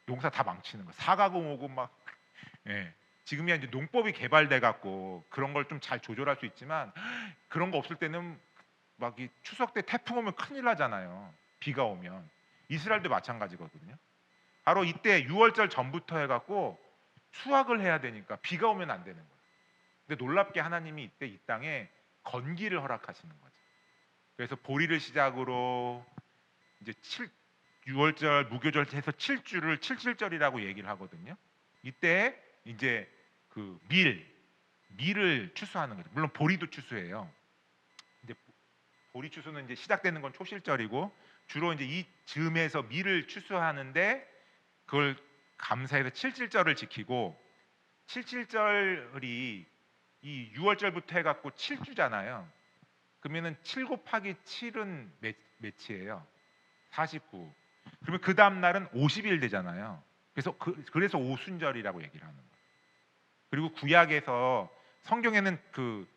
농사 다 망치는 거야. 사가공 오고 막. 예. 지금이야 이제 농법이 개발돼 갖고 그런 걸 좀 잘 조절할 수 있지만 그런 거 없을 때는 막 이 추석 때 태풍 오면 큰일 나잖아요. 비가 오면. 이스라엘도 마찬가지거든요. 바로 이때 6월절 전부터 해갖고 수확을 해야 되니까 비가 오면 안 되는 거예요. 근데 놀랍게 하나님이 이때 이 땅에 건기를 허락하시는 거죠. 그래서 보리를 시작으로 이제 6월절 무교절 해서 7주를 칠칠절이라고 얘기를 하거든요. 이때 이제 그 밀을 추수하는 거죠. 물론 보리도 추수해요. 이제 보리 추수는 이제 시작되는 건 초실절이고 주로 이제 이 즈음에서 밀을 추수하는데 그걸 감사해서 칠칠절을 지키고 칠칠절이 이 6월절부터 해갖고 7주잖아요. 그러면은 7 곱하기 7은 몇이에요? 49. 그러면 그 다음 날은 50일 되잖아요. 그래서 오순절이라고 얘기를 하는 거예요. 그리고 구약에서 성경에는 그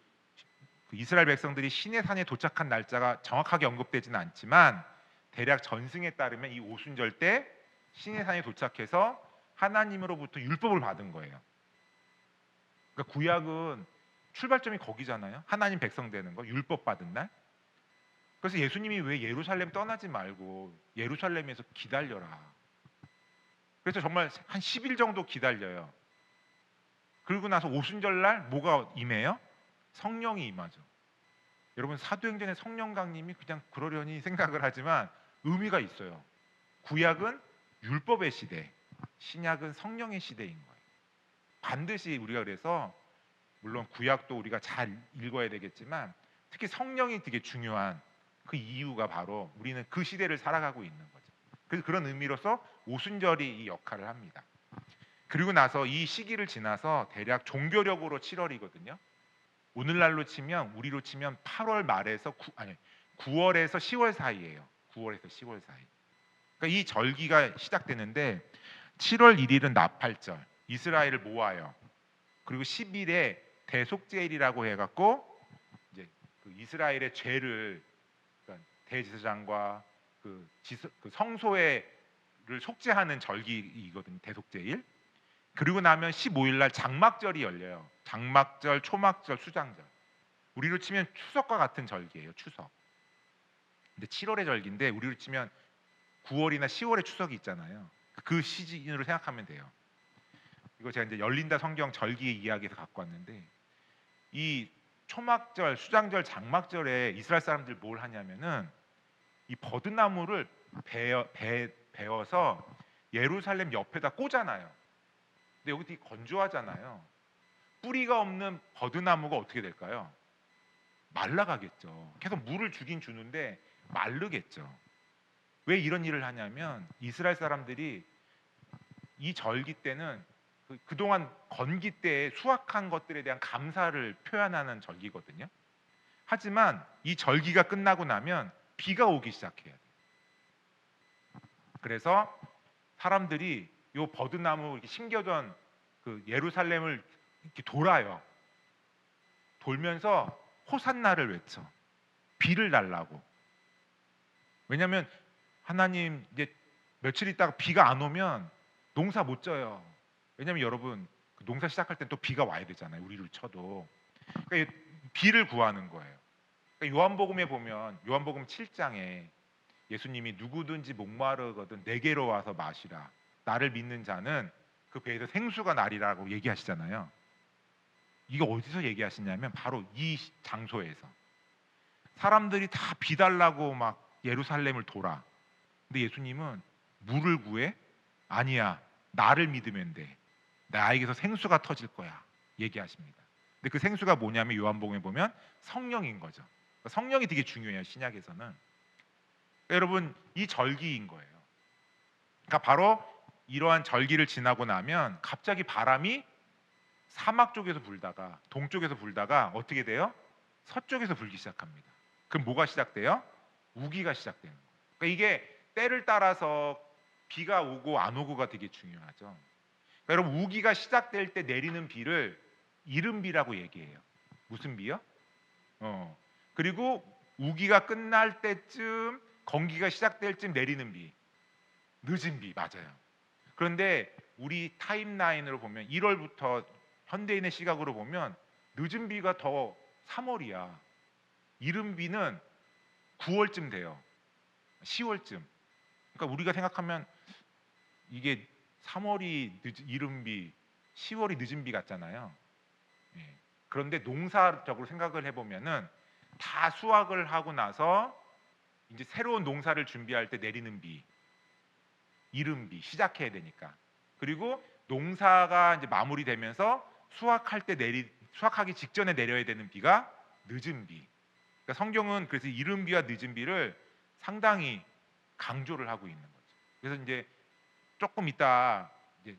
이스라엘 백성들이 시내산에 도착한 날짜가 정확하게 언급되지는 않지만 대략 전승에 따르면 이 오순절 때 시내산에 도착해서 하나님으로부터 율법을 받은 거예요. 그러니까 구약은 출발점이 거기잖아요. 하나님 백성 되는 거, 율법 받은 날. 그래서 예수님이 왜 예루살렘 떠나지 말고 예루살렘에서 기다려라. 그래서 정말 한 10일 정도 기다려요. 그리고 나서 오순절 날 뭐가 임해요? 성령이 임하죠. 여러분 사도행전의 성령 강림이 그냥 그러려니 생각을 하지만 의미가 있어요. 구약은 율법의 시대, 신약은 성령의 시대인 거예요. 반드시 우리가 그래서 물론 구약도 우리가 잘 읽어야 되겠지만 특히 성령이 되게 중요한 그 이유가 바로 우리는 그 시대를 살아가고 있는 거죠. 그래서 그런 의미로서 오순절이 이 역할을 합니다. 그리고 나서 이 시기를 지나서 대략 종교력으로 7월이거든요. 오늘날로 치면 우리로 치면 8월 말에서 9월에서 10월 사이예요. 9월에서 10월 사이. 그러니까 이 절기가 시작되는데 7월 1일은 나팔절, 이스라엘을 모아요. 그리고 10일에 대속제일이라고 해갖고 이제 그 이스라엘의 죄를 그러니까 대제사장과 그 성소회를 속죄하는 절기이거든요. 대속제일. 그리고 나면 15일 날 장막절이 열려요. 장막절, 초막절, 수장절. 우리로 치면 추석과 같은 절기예요. 추석. 근데 7월의 절기인데 우리로 치면 9월이나 10월의 추석이 있잖아요. 그 시즌으로 생각하면 돼요. 이거 제가 이제 열린다 성경 절기의 이야기에서 갖고 왔는데 이 초막절, 수장절, 장막절에 이스라엘 사람들 뭘 하냐면은 이 버드나무를 베어서 예루살렘 옆에다 꽂아놔요. 근데 여기 되게 건조하잖아요. 뿌리가 없는 버드나무가 어떻게 될까요? 말라가겠죠. 계속 물을 주긴 주는데 마르겠죠. 왜 이런 일을 하냐면 이스라엘 사람들이 이 절기 때는 그동안 건기 때 수확한 것들에 대한 감사를 표현하는 절기거든요. 하지만 이 절기가 끝나고 나면 비가 오기 시작해야 돼요. 그래서 사람들이 요 버드나무 이렇게 심겨둔 그 예루살렘을 이렇게 돌아요. 돌면서 호산나를 외쳐. 비를 달라고. 왜냐하면 하나님 이제 며칠 있다가 비가 안 오면 농사 못 져요. 왜냐하면 여러분 그 농사 시작할 땐 또 비가 와야 되잖아요. 우리를 쳐도. 그러니까 비를 구하는 거예요. 그러니까 요한복음에 보면 요한복음 7장에 예수님이 누구든지 목마르거든 내게로 와서 마시라. 나를 믿는 자는 그 배에서 생수가 나리라고 얘기하시잖아요. 이거 어디서 얘기하시냐면 바로 이 장소에서 사람들이 다 비 달라고 막 예루살렘을 돌아. 근데 예수님은 물을 구해? 아니야. 나를 믿으면 돼. 나에게서 생수가 터질 거야. 얘기하십니다. 근데 그 생수가 뭐냐면 요한복음에 보면 성령인 거죠. 그러니까 성령이 되게 중요해요. 신약에서는. 그러니까 여러분 이 절기인 거예요. 그러니까 바로 이러한 절기를 지나고 나면 갑자기 바람이 사막 쪽에서 불다가 동쪽에서 불다가 어떻게 돼요? 서쪽에서 불기 시작합니다. 그럼 뭐가 시작돼요? 우기가 시작되는 거예요. 그러니까 이게 때를 따라서 비가 오고 안 오고가 되게 중요하죠. 그러니까 여러분 우기가 시작될 때 내리는 비를 이른비라고 얘기해요. 무슨 비요? 그리고 우기가 끝날 때쯤 건기가 시작될 쯤 내리는 비, 늦은 비 맞아요. 그런데 우리 타임라인으로 보면 1월부터 현대인의 시각으로 보면 늦은 비가 더 3월이야. 이른 비는 9월쯤 돼요. 10월쯤. 그러니까 우리가 생각하면 이게 3월이 이른 비, 10월이 늦은 비 같잖아요. 예. 그런데 농사적으로 생각을 해보면은 다 수확을 하고 나서 이제 새로운 농사를 준비할 때 내리는 비, 이른 비 시작해야 되니까. 그리고 농사가 이제 마무리되면서 수확하기 직전에 내려야 되는 비가 늦은 비. 그러니까 성경은 그래서 이른 비와 늦은 비를 상당히 강조를 하고 있는 거죠. 그래서 이제 조금 이따 이제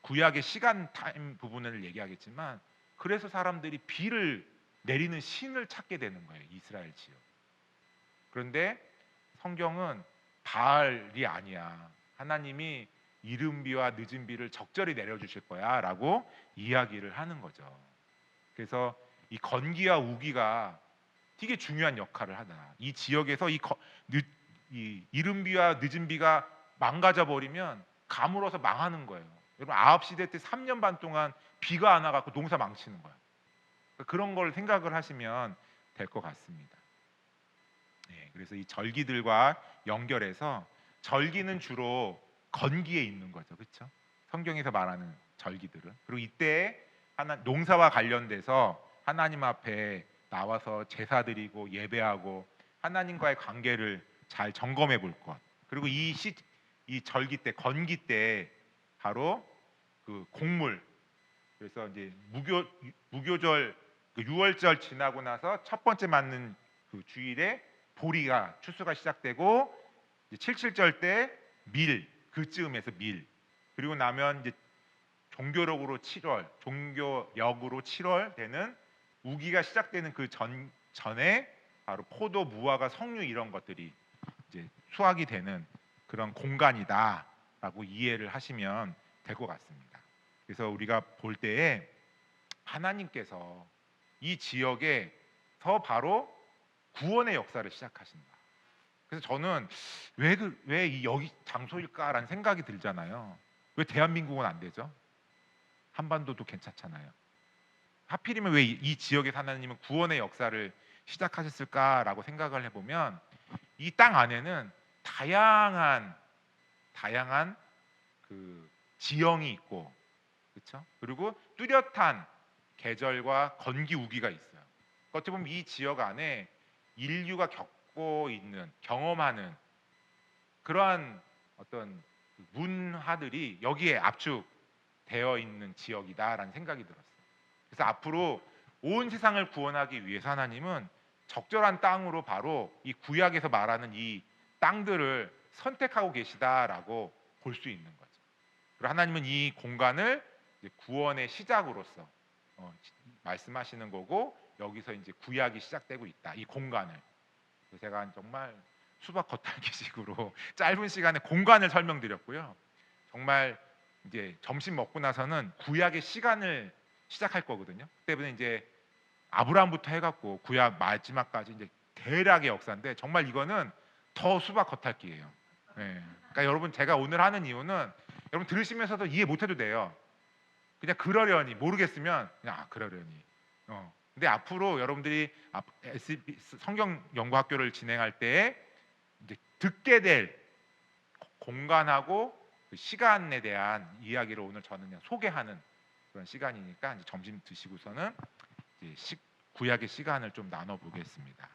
구약의 시간 타임 부분을 얘기하겠지만 그래서 사람들이 비를 내리는 신을 찾게 되는 거예요. 이스라엘 지역. 그런데 성경은 바알이 아니야. 하나님이 이른 비와 늦은 비를 적절히 내려주실 거야라고 이야기를 하는 거죠. 그래서 이 건기와 우기가 되게 중요한 역할을 하다. 이 지역에서 이 이른 비와 늦은 비가 망가져 버리면 가물어서 망하는 거예요. 여러분 아합 시대 때 3년 반 동안 비가 안 와갖고 농사 망치는 거예요. 그런 걸 생각을 하시면 될 것 같습니다. 네, 그래서 이 절기들과 연결해서 절기는 주로 건기에 있는 거죠, 그렇죠? 성경에서 말하는 절기들은. 그리고 이때 농사와 관련돼서 하나님 앞에 나와서 제사 드리고 예배하고 하나님과의 관계를 잘 점검해 볼 것. 그리고 이 절기 때 건기 때 바로 그 곡물. 그래서 이제 무교절 그 6월절 지나고 나서 첫 번째 맞는 그 주일에 보리가 추수가 시작되고 77절 때 밀 그쯤에서 밀 그리고 나면 이제 종교력으로 7월 되는 우기가 시작되는 그 전에 바로 포도, 무화과, 석류 이런 것들이 이제 수확이 되는 그런 공간이다라고 이해를 하시면 될 것 같습니다. 그래서 우리가 볼 때에 하나님께서 이 지역에서 바로 구원의 역사를 시작하신다. 그래서 저는 왜 이 여기 장소일까라는 생각이 들잖아요. 왜 대한민국은 안 되죠? 한반도도 괜찮잖아요. 하필이면 왜 이 지역에 하나님은 구원의 역사를 시작하셨을까라고 생각을 해보면 이 땅 안에는 다양한 그 지형이 있고 그렇죠? 그리고 뚜렷한 계절과 건기 우기가 있어요. 어떻게 보면 이 지역 안에 인류가 겪고 있는 경험하는 그러한 어떤 문화들이 여기에 압축되어 있는 지역이다라는 생각이 들었어요. 그래서 앞으로 온 세상을 구원하기 위해서 하나님은 적절한 땅으로 바로 이 구약에서 말하는 이 땅들을 선택하고 계시다라고 볼 수 있는 거죠. 그리고 하나님은 이 공간을 구원의 시작으로서 말씀하시는 거고 여기서 이제 구약이 시작되고 있다. 이 공간을. 제가 정말 수박 겉핥기식으로 짧은 시간에 공간을 설명드렸고요. 정말 이제 점심 먹고 나서는 구약의 시간을 시작할 거거든요. 그때부터 이제 아브라함부터 해갖고 구약 마지막까지 이제 대략의 역사인데 정말 이거는 더 수박 겉핥기예요. 네. 그러니까 여러분 제가 오늘 하는 이유는 여러분 들으시면서도 이해 못해도 돼요. 그냥 그러려니 모르겠으면 그냥 그러려니. 근데 앞으로 여러분들이 성경 연구학교를 진행할 때 듣게 될 공간하고 그 시간에 대한 이야기를 오늘 저는 그냥 소개하는 그런 시간이니까 이제 점심 드시고서는 이제 구약의 시간을 좀 나눠 보겠습니다.